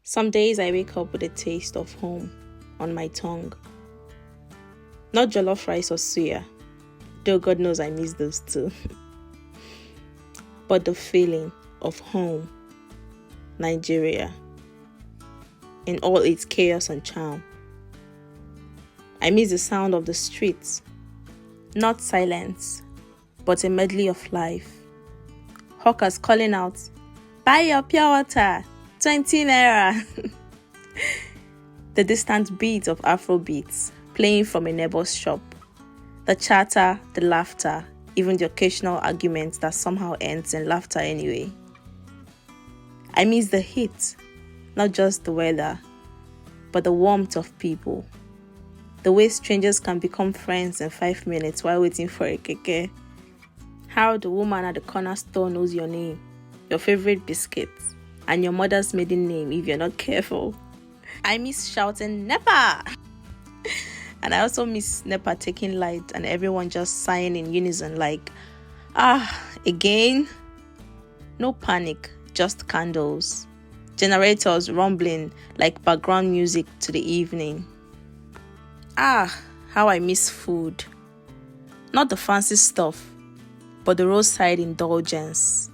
Some days I wake up with a taste of home on my tongue. Not jollof rice or suya, though God knows I miss those too. But the feeling of home, Nigeria, in all its chaos and charm. I miss the sound of the streets, not silence, but a medley of life. Hawkers calling out, "Buy your pure water, 20 naira." The distant beat of Afro beats playing from a neighbor's shop. The chatter, the laughter, even the occasional argument that somehow ends in laughter anyway. I miss the heat, not just the weather, but the warmth of people. The way strangers can become friends in 5 minutes while waiting for a keke. How the woman at the corner store knows your name, your favorite biscuits, and your mother's maiden name if you're not careful. I miss shouting, "NEPA!" And I also miss NEPA taking light and everyone just sighing in unison like, again? No panic, just candles. Generators rumbling like background music to the evening. How I miss food. Not the fancy stuff, but the roadside indulgence.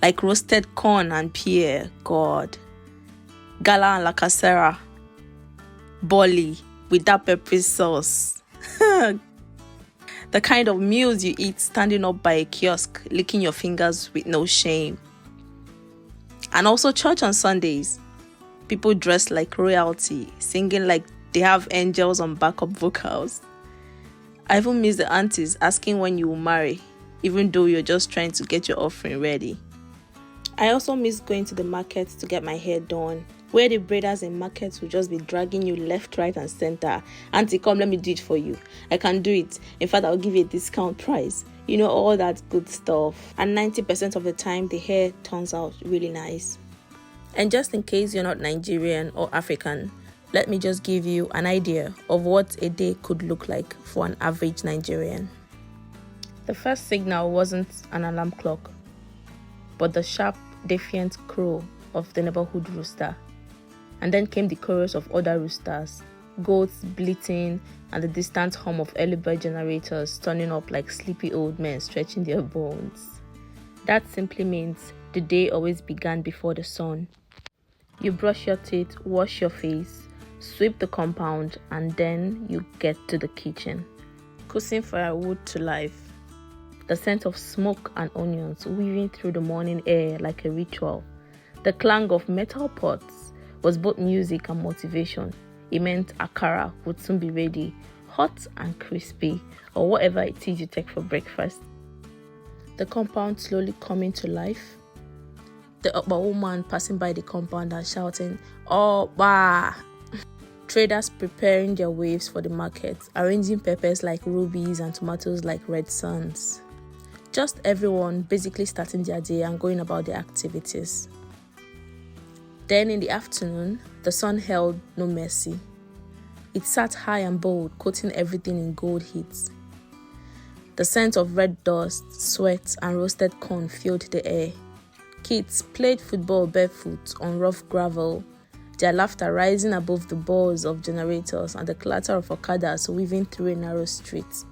Like roasted corn and pear, God. Gala and lacasera. Bolly with that pepper sauce. The kind of meals you eat standing up by a kiosk, licking your fingers with no shame. And also church on Sundays. People dressed like royalty, singing like they have angels on backup vocals. I even miss the aunties asking when you will marry, even though you're just trying to get your offering ready. I also miss going to the market to get my hair done, where the braiders in markets will just be dragging you left, right, and center. "Auntie, come, let me do it for you. I can do it. In fact, I'll give you a discount price." You know, all that good stuff. And 90% of the time, the hair turns out really nice. And just in case you're not Nigerian or African, let me just give you an idea of what a day could look like for an average Nigerian. The first signal wasn't an alarm clock, but the sharp, defiant crow of the neighborhood rooster. And then came the chorus of other roosters, goats bleating, and the distant hum of early bird generators turning up like sleepy old men stretching their bones. That simply means the day always began before the sun. You brush your teeth, wash your face, sweep the compound, and then you get to the kitchen. Cooking firewood to life. The scent of smoke and onions weaving through the morning air like a ritual. The clang of metal pots was both music and motivation. It meant akara would soon be ready, hot and crispy, or whatever it is you take for breakfast. The compound slowly coming to life. The Oba woman passing by the compound and shouting, "Oba!" Traders preparing their waves for the market, arranging peppers like rubies and tomatoes like red suns. Just everyone basically starting their day and going about their activities. Then in the afternoon, the sun held no mercy. It sat high and bold, coating everything in gold heat. The scent of red dust, sweat, and roasted corn filled the air. Kids played football barefoot on rough gravel, their laughter rising above the buzz of generators and the clatter of okadas weaving through a narrow street.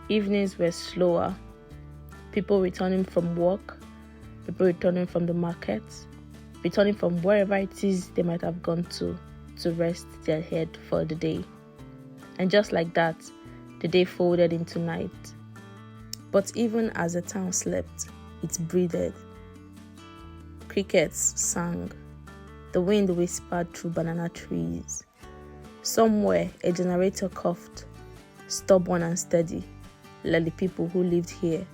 Evenings were slower. People returning from work, people returning from the market, returning from wherever it is they might have gone to rest their head for the day. And just like that, the day folded into night. But even as the town slept, it breathed. Crickets sang. The wind whispered through banana trees. Somewhere, a generator coughed, stubborn and steady, like the people who lived here,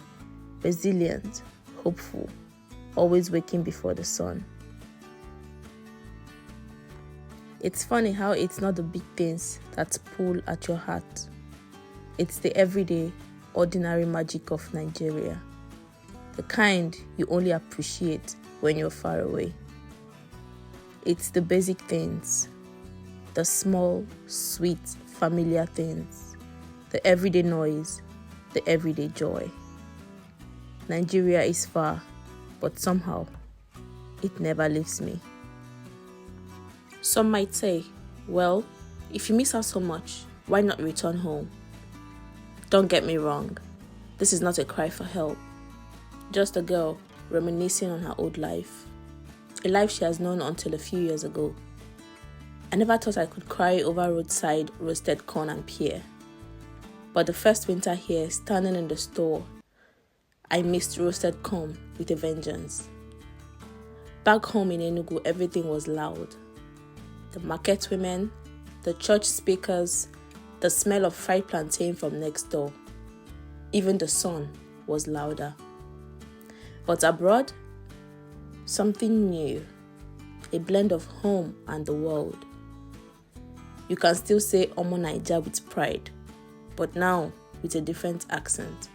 resilient, hopeful, always waking before the sun. It's funny how it's not the big things that pull at your heart. It's the everyday, ordinary magic of Nigeria. The kind you only appreciate when you're far away. It's the basic things, the small, sweet, familiar things, the everyday noise, the everyday joy. Nigeria is far, but somehow it never leaves me. Some might say, well, if you miss out so much, why not return home? Don't get me wrong, this is not a cry for help. Just a girl reminiscing on her old life, a life she has known until a few years ago. I never thought I could cry over roadside roasted corn and pear. But the first winter here, standing in the store, I missed roasted corn with a vengeance. Back home in Enugu, everything was loud. The market women, the church speakers, the smell of fried plantain from next door. Even the sun was louder. But abroad, something new, a blend of home and the world. You can still say Omo Naija with pride, but now with a different accent.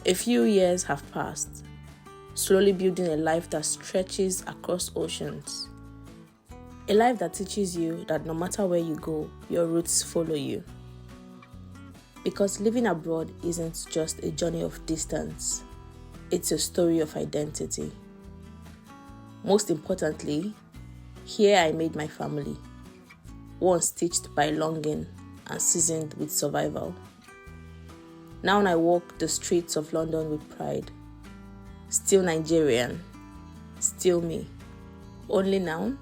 A few years have passed, slowly building a life that stretches across oceans. A life that teaches you that no matter where you go, your roots follow you. Because living abroad isn't just a journey of distance, it's a story of identity. Most importantly, here I made my family, one stitched by longing and seasoned with survival. Now I walk the streets of London with pride. Still Nigerian, still me. Only now,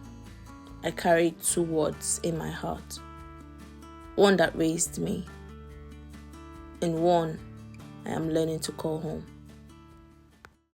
I carry two words in my heart. One that raised me, and one I am learning to call home.